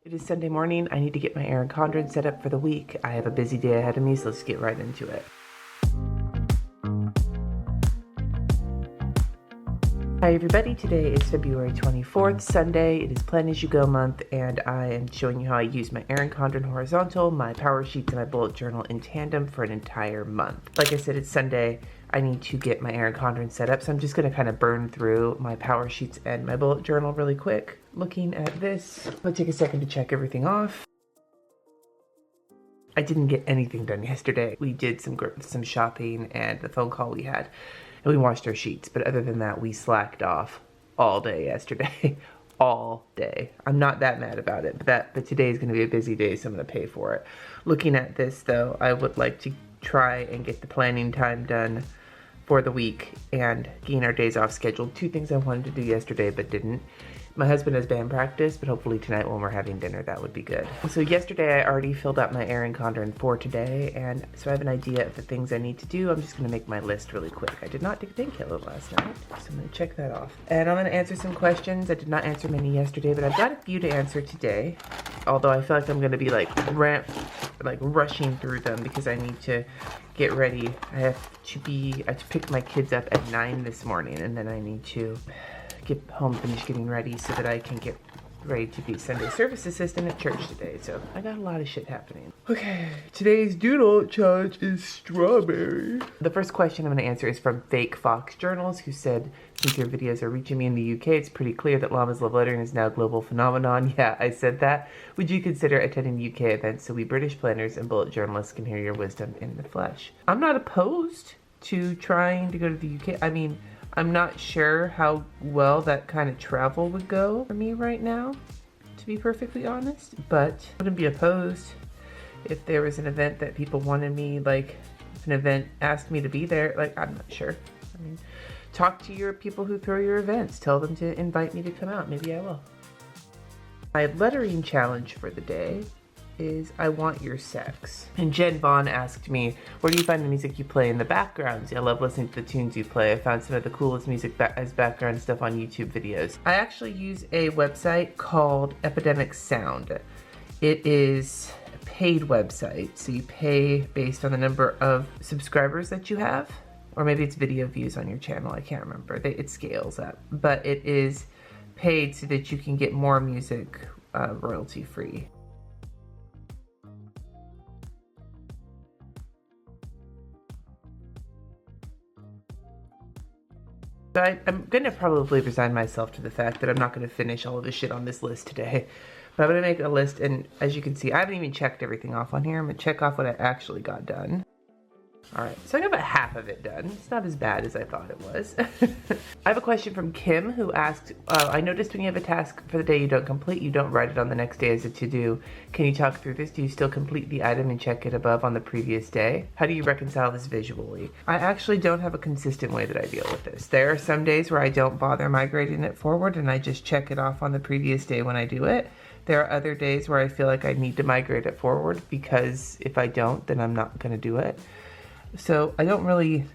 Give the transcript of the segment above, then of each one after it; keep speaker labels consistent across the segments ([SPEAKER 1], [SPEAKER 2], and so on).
[SPEAKER 1] It is Sunday morning. I need to get my Erin Condren set up for the week. I have a busy day ahead of me, so let's get right into it. Hi everybody, today is February 24th, Sunday. It is Plan As You Go month, and I am showing you how I use my Erin Condren horizontal, my power sheets, and my bullet journal in tandem for an entire month. Like I said, it's Sunday. I need to get my Erin Condren set up, so I'm just going to kind of burn through my power sheets and my bullet journal really quick. Looking at this, I'll take a second to check everything off. I didn't get anything done yesterday. We did some shopping and the phone call we had, and we washed our sheets. But other than that, we slacked off all day yesterday. All day. I'm not that mad about it, but today is going to be a busy day, so I'm going to pay for it. Looking at this, though, I would like to try and get the planning time done for the week and gain our days off scheduled. Two things I wanted to do yesterday but didn't. My husband has band practice, but hopefully tonight when we're having dinner, that would be good. So yesterday I already filled out my Erin Condren for today, and so I have an idea of the things I need to do. I'm just gonna make my list really quick. I did not take a painkiller last night, so I'm gonna check that off. And I'm gonna answer some questions. I did not answer many yesterday, but I've got a few to answer today. Although I feel like I'm gonna be like rushing through them because I need to get ready. I have to pick my kids up at 9 this morning, and then I need to get home, finish getting ready so that I can get ready to be Sunday service assistant at church today. So I got a lot of shit happening. Okay, today's doodle challenge is strawberry. The first question I'm going to answer is from Fake Fox Journals, who said, since your videos are reaching me in the UK, it's pretty clear that llamas love lettering is now a global phenomenon. Yeah, I said that. Would you consider attending UK events so we British planners and bullet journalists can hear your wisdom in the flesh? I'm not opposed to trying to go to the UK. I mean, I'm not sure how well that kind of travel would go for me right now, to be perfectly honest, but I wouldn't be opposed if there was an event that people wanted me, like if an event asked me to be there. Like, I'm not sure. I mean, talk to your people who throw your events. Tell them to invite me to come out. Maybe I will. My lettering challenge for the day is I Want Your Sex. And Jen Vaughn asked me, where do you find the music you play in the backgrounds? I love listening to the tunes you play. I found some of the coolest music as background stuff on YouTube videos. I actually use a website called Epidemic Sound. It is a paid website, so you pay based on the number of subscribers that you have, or maybe it's video views on your channel, I can't remember. It scales up, but it is paid so that you can get more music royalty free. So I'm going to probably resign myself to the fact that I'm not going to finish all of the shit on this list today. But I'm going to make a list, and as you can see, I haven't even checked everything off on here. I'm going to check off what I actually got done. Alright, so I got about half of it done. It's not as bad as I thought it was. I have a question from Kim, who asked, I noticed when you have a task for the day you don't complete, you don't write it on the next day as a to-do. Can you talk through this? Do you still complete the item and check it above on the previous day? How do you reconcile this visually? I actually don't have a consistent way that I deal with this. There are some days where I don't bother migrating it forward and I just check it off on the previous day when I do it. There are other days where I feel like I need to migrate it forward because if I don't, then I'm not going to do it. So I don't really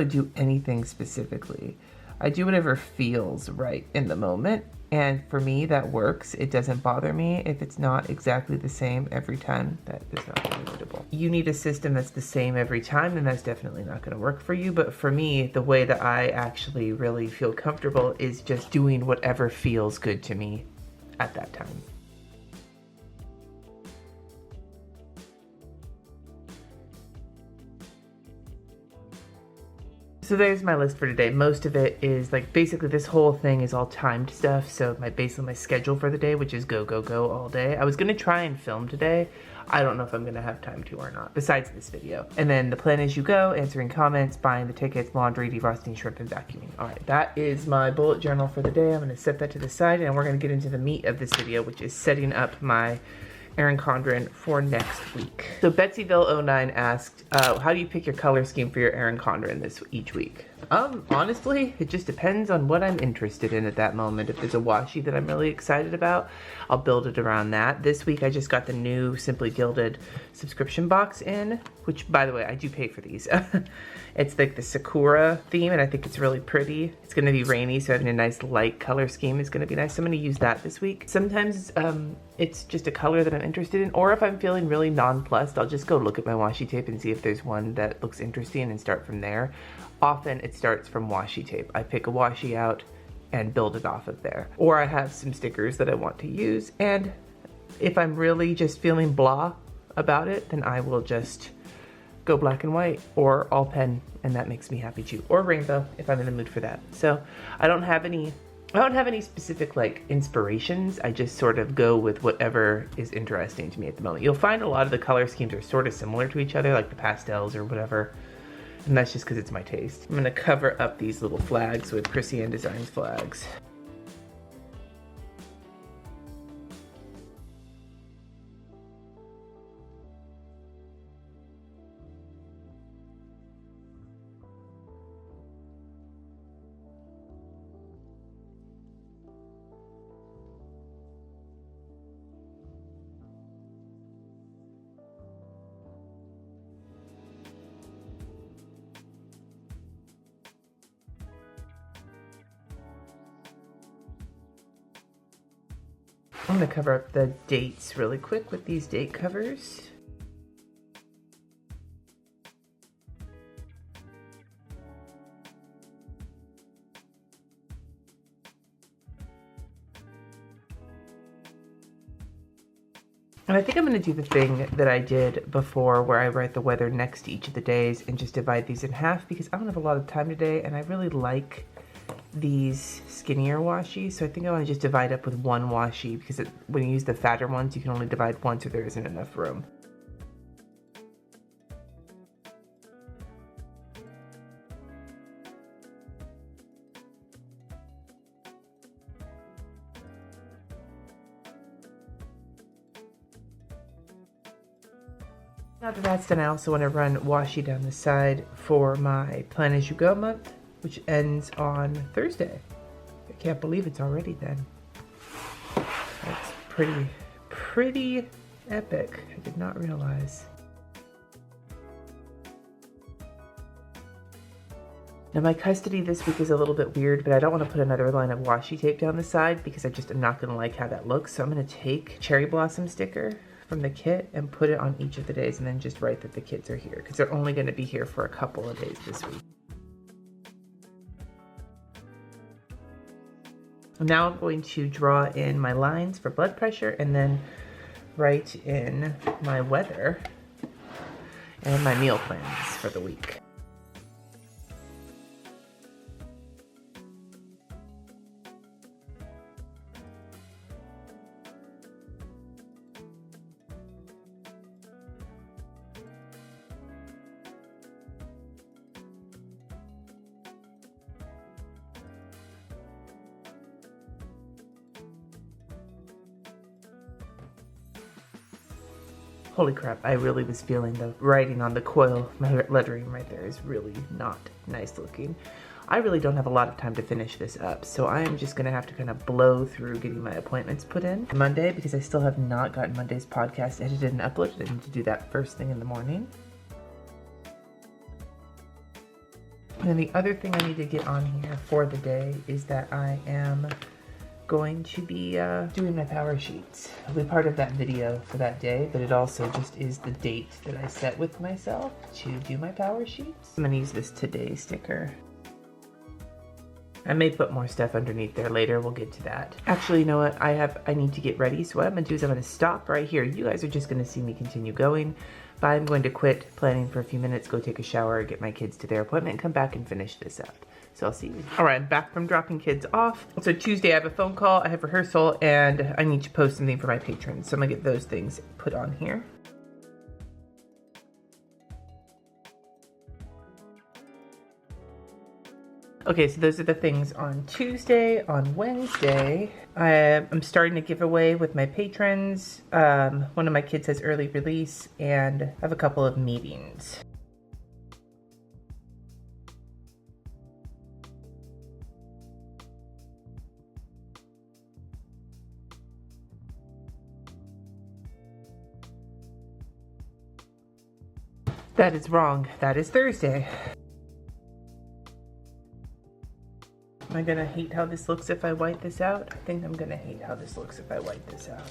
[SPEAKER 1] do anything specifically. I do whatever feels right in the moment, and for me that works. It doesn't bother me if it's not exactly the same every time. That is not really relatable. You need a system that's the same every time, and that's definitely not going to work for you. But for me, the way that I actually really feel comfortable is just doing whatever feels good to me at that time. So there's my list for today. Most of it is like, basically this whole thing is all timed stuff. So basically my schedule for the day, which is go, go, go all day. I was gonna try and film today. I don't know if I'm gonna have time to or not, besides this video. And then the plan as you go, answering comments, buying the tickets, laundry, defrosting, shrimp, and vacuuming. All right, that is my bullet journal for the day. I'm gonna set that to the side, and we're gonna get into the meat of this video, which is setting up my Erin Condren for next week. So Betsyville09 asked, how do you pick your color scheme for your Erin Condren each week? Honestly, it just depends on what I'm interested in at that moment. If there's a washi that I'm really excited about, I'll build it around that. This week I just got the new Simply Gilded subscription box in, which, by the way, I do pay for these. It's like the Sakura theme, and I think it's really pretty. It's gonna be rainy, so having a nice light color scheme is gonna be nice. So I'm gonna use that this week. Sometimes it's just a color that I'm interested in, or if I'm feeling really nonplussed, I'll just go look at my washi tape and see if there's one that looks interesting and start from there. Often it starts from washi tape. I pick a washi out and build it off of there. Or I have some stickers that I want to use, and if I'm really just feeling blah about it, then I will just go black and white or all pen, and that makes me happy too. Or rainbow if I'm in the mood for that. So I don't have any specific like inspirations. I just sort of go with whatever is interesting to me at the moment. You'll find a lot of the color schemes are sort of similar to each other, like the pastels or whatever. And that's just because it's my taste. I'm gonna cover up these little flags with Krissyanne Designs flags. I'm gonna cover up the dates really quick with these date covers. And I think I'm gonna do the thing that I did before where I write the weather next to each of the days and just divide these in half, because I don't have a lot of time today and I really like these skinnier washi, so I think I want to just divide up with one washi, because when you use the fatter ones you can only divide once or there isn't enough room. Now that that's done, I also want to run washi down the side for my Plan As You Go month, which ends on Thursday. I can't believe it's already then. That's pretty epic. I did not realize. Now my custody this week is a little bit weird, but I don't want to put another line of washi tape down the side because I just am not going to like how that looks. So I'm going to take Cherry Blossom sticker from the kit and put it on each of the days and then just write that the kids are here, because they're only going to be here for a couple of days this week. Now I'm going to draw in my lines for blood pressure and then write in my weather and my meal plans for the week. Holy crap, I really was feeling the writing on the coil. My lettering right there is really not nice looking. I really don't have a lot of time to finish this up, so I am just gonna have to kind of blow through getting my appointments put in Monday, because I still have not gotten Monday's podcast edited and uploaded. I need to do that first thing in the morning. And then the other thing I need to get on here for the day is that I am going to be doing my power sheets. It'll be part of that video for that day, but it also just is the date that I set with myself to do my power sheets. I'm gonna use this today sticker. I may put more stuff underneath there later, we'll get to that. Actually, you know what, I need to get ready, so what I'm gonna do is I'm gonna stop right here. You guys are just gonna see me continue going, but I'm going to quit planning for a few minutes, go take a shower, get my kids to their appointment, and come back and finish this up. So I'll see you. All right, I'm back from dropping kids off. So Tuesday I have a phone call, I have rehearsal, and I need to post something for my patrons. So I'm gonna get those things put on here. Okay, so those are the things on Tuesday. On Wednesday, I'm starting a giveaway with my patrons. One of my kids has early release, and I have a couple of meetings. That is wrong. That is Thursday. Am I gonna hate how this looks if I white this out? I think I'm gonna hate how this looks if I white this out.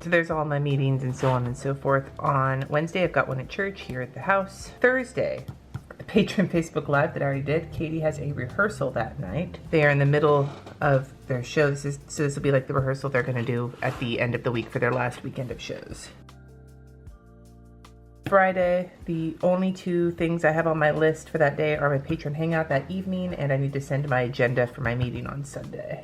[SPEAKER 1] So there's all my meetings and so on and so forth. On Wednesday, I've got one at church here at the house. Thursday, the patron Facebook Live that I already did. Katie has a rehearsal that night. They are in the middle of their show. So this will be like the rehearsal they're gonna do at the end of the week for their last weekend of shows. Friday, the only two things I have on my list for that day are my patron hangout that evening, and I need to send my agenda for my meeting on Sunday.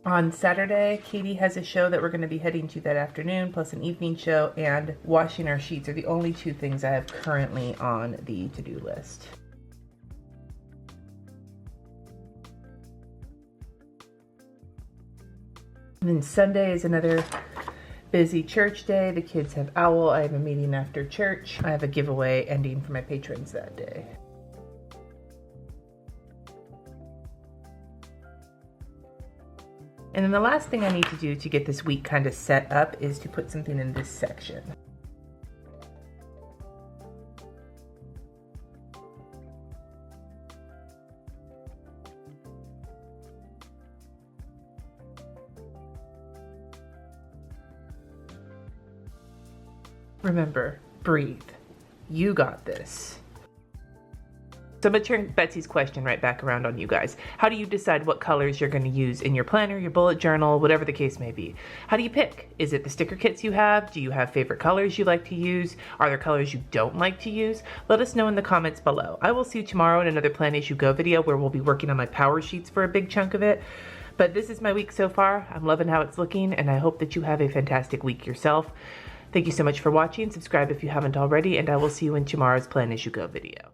[SPEAKER 1] On Saturday, Katie has a show that we're going to be heading to that afternoon, plus an evening show, and washing our sheets are the only two things I have currently on the to-do list. And then Sunday is another busy church day. The kids have OWL. I have a meeting after church. I have a giveaway ending for my patrons that day. And then the last thing I need to do to get this week kind of set up is to put something in this section. Remember, breathe. You got this. So I'm going to turn Betsy's question right back around on you guys. How do you decide what colors you're going to use in your planner, your bullet journal, whatever the case may be? How do you pick? Is it the sticker kits you have? Do you have favorite colors you like to use? Are there colors you don't like to use? Let us know in the comments below. I will see you tomorrow in another Plan As You Go video where we'll be working on my power sheets for a big chunk of it. But this is my week so far. I'm loving how it's looking, and I hope that you have a fantastic week yourself. Thank you so much for watching. Subscribe if you haven't already, and I will see you in tomorrow's Plan As You Go video.